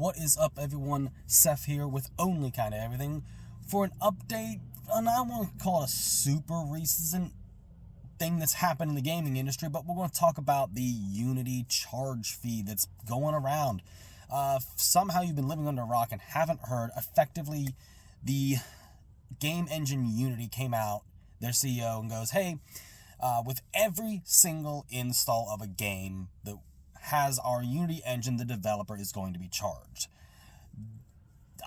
What is up, everyone? Seth here with Only Kinda Everything for an update, and I won't call it a super recent thing that's happened in the gaming industry, but we're going to talk about the Unity charge fee that's going around. Somehow you've been living under a rock and haven't heard. Effectively, the game engine Unity came out, their CEO, and goes, hey, with every single install of a game that has our Unity engine, the developer is going to be charged.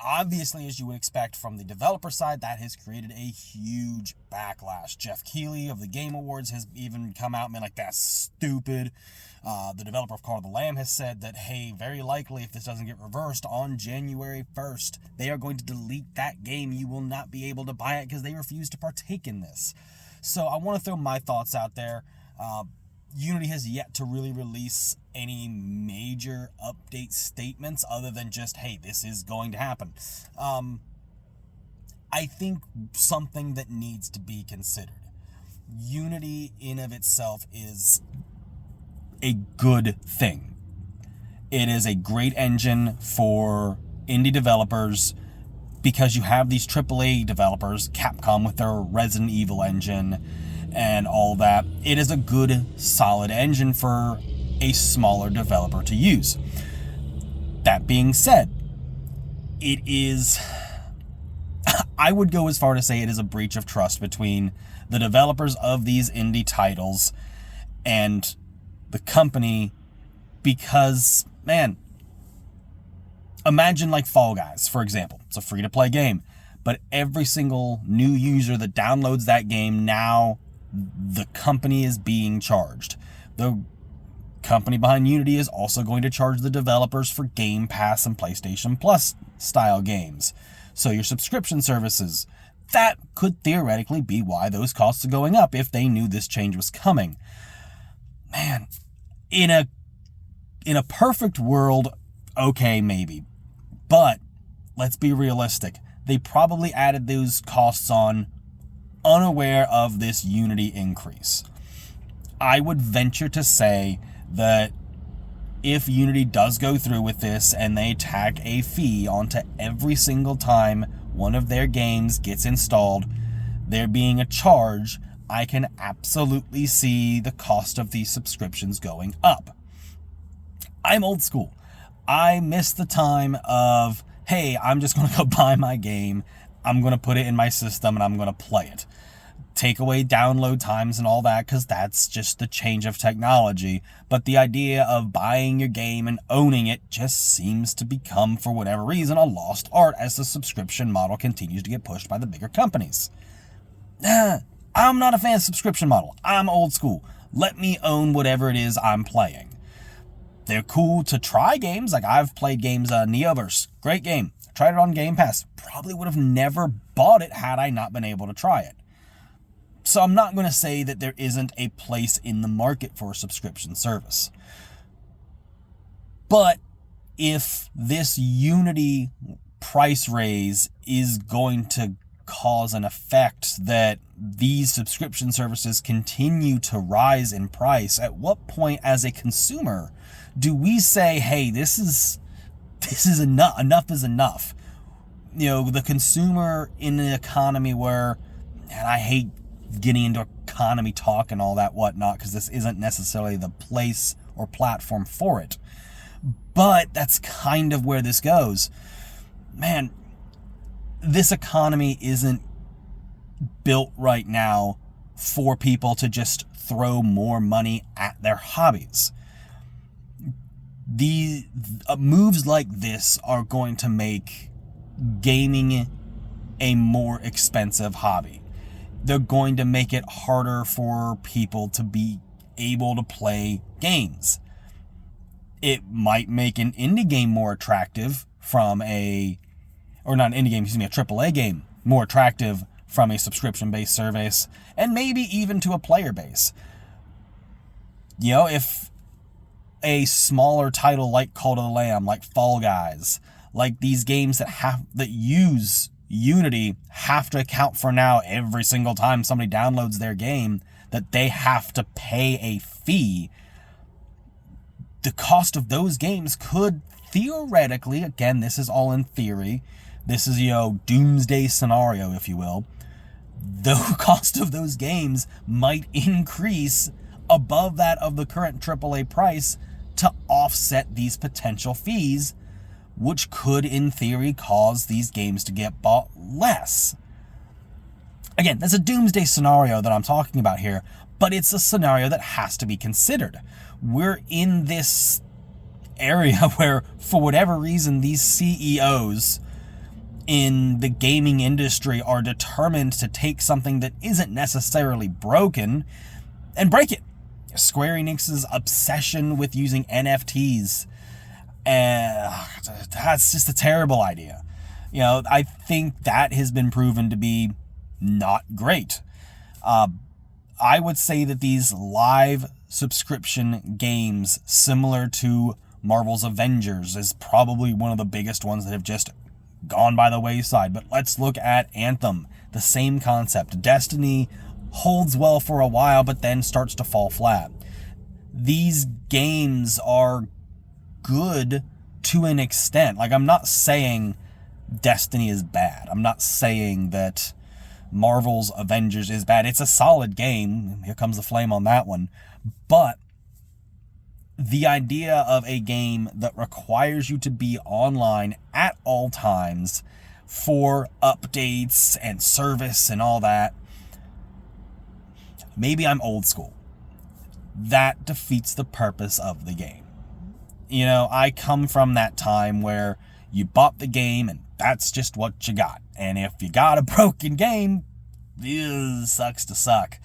Obviously, as you would expect from the developer side, that has created a huge backlash. Jeff Keighley of the Game Awards has even come out and been like, that's stupid. The developer of Call of the Lamb has said that, hey, very likely if this doesn't get reversed on January 1st, they are going to delete that game. You will not be able to buy it because they refuse to partake in this. So I want to throw my thoughts out there. Unity has yet to really release any major update statements other than just, hey, this is going to happen. I think something that needs to be considered. Unity in of itself is a good thing. It is a great engine for indie developers because you have these AAA developers, Capcom with their Resident Evil engine and all that. It is a good, solid engine for a smaller developer to use. That being said, it is, I would go as far to say it is a breach of trust between the developers of these indie titles and the company because, man, imagine like Fall Guys, for example. It's a free-to-play game, but every single new user that downloads that game, now the company is being charged. The company behind Unity is also going to charge the developers for Game Pass and PlayStation Plus style games. So your subscription services, that could theoretically be why those costs are going up if they knew this change was coming. Man, in a perfect world, okay, maybe. But let's be realistic. They probably added those costs on unaware of this Unity increase. I would venture to say that if Unity does go through with this and they tack a fee onto every single time one of their games gets installed, there being a charge, I can absolutely see the cost of these subscriptions going up. I'm old school. I miss the time of, hey, I'm just going to go buy my game, I'm going to put it in my system, and I'm going to play it. Take away download times and all that, because that's just the change of technology. But the idea of buying your game and owning it just seems to become, for whatever reason, a lost art as the subscription model continues to get pushed by the bigger companies. I'm not a fan of subscription model. I'm old school. Let me own whatever it is I'm playing. They're cool to try games. Like, I've played games, Neoverse, great game. Tried it on Game Pass. Probably would have never bought it had I not been able to try it. So I'm not going to say that there isn't a place in the market for a subscription service. But if this Unity price raise is going to cause an effect that these subscription services continue to rise in price, at what point as a consumer do we say, hey, this is enough is enough? You know, the consumer in an economy where, and I hate getting into economy talk and all that whatnot because this isn't necessarily the place or platform for it, but that's kind of where this goes. Man, this economy isn't built right now for people to just throw more money at their hobbies. The moves like this are going to make gaming a more expensive hobby. They're going to make it harder for people to be able to play games. It might make an indie game more attractive from a AAA game more attractive from a subscription-based service, and maybe even to a player base. You know, if a smaller title like Call of the Lamb, like Fall Guys, like these games that use Unity have to account for now every single time somebody downloads their game that they have to pay a fee, the cost of those games could theoretically, again, this is all in theory, this is, doomsday scenario, if you will, the cost of those games might increase above that of the current AAA price to offset these potential fees, which could, in theory, cause these games to get bought less. Again, that's a doomsday scenario that I'm talking about here, but it's a scenario that has to be considered. We're in this area where, for whatever reason, these CEOs in the gaming industry are determined to take something that isn't necessarily broken and break it. Square Enix's obsession with using NFTs, that's just a terrible idea. I think that has been proven to be not great. I would say that these live subscription games, similar to Marvel's Avengers, is probably one of the biggest ones that have just gone by the wayside. But let's look at Anthem. The same concept. Destiny holds well for a while, but then starts to fall flat. These games are good to an extent. Like, I'm not saying Destiny is bad. I'm not saying that Marvel's Avengers is bad. It's a solid game. Here comes the flame on that one. But the idea of a game that requires you to be online at all times for updates and service and all that, maybe I'm old school. That defeats the purpose of the game. I come from that time where you bought the game and that's just what you got. And if you got a broken game, it sucks to suck.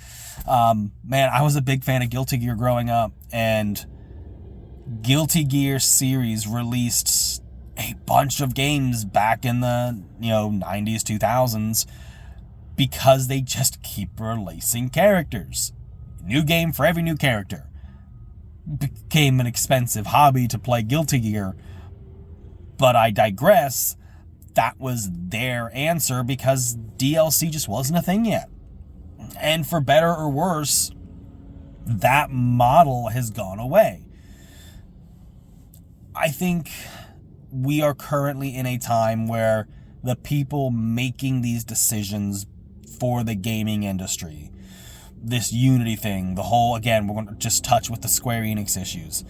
Man, I was a big fan of Guilty Gear growing up, and Guilty Gear series released a bunch of games back in the 90s, 2000s, because they just keep releasing characters. New game for every new character. Became an expensive hobby to play Guilty Gear, but I digress. That was their answer because DLC just wasn't a thing yet. And for better or worse, that model has gone away. I think we are currently in a time where the people making these decisions for the gaming industry, this Unity thing, the whole, again, we're going to just touch with the Square Enix issues.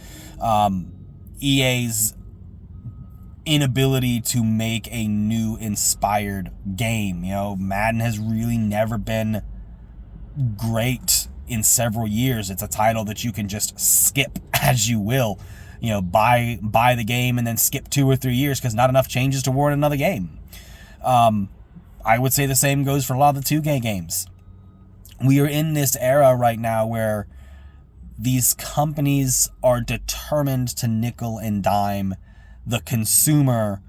EA's inability to make a new inspired game. Madden has really never been great in several years. It's a title that you can just skip as you will. Buy the game and then skip 2 or 3 years because not enough changes to warrant another game. I would say the same goes for a lot of the 2K games. We are in this era right now where these companies are determined to nickel and dime the consumer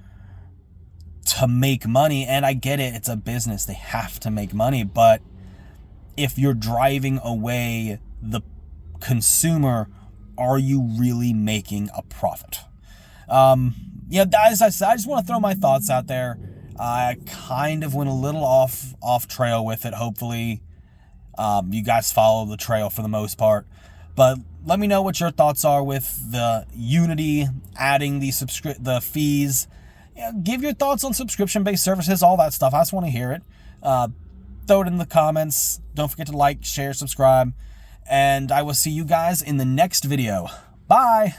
to make money. And I get it, it's a business, they have to make money, but if you're driving away the consumer, are you really making a profit? As I said, I just want to throw my thoughts out there. I kind of went a little off trail with it. Hopefully you guys follow the trail for the most part, but let me know what your thoughts are with the Unity adding the fees. Give your thoughts on subscription-based services, all that stuff. I just want to hear it. Throw it in the comments. Don't forget to like, share, subscribe, and I will see you guys in the next video. Bye!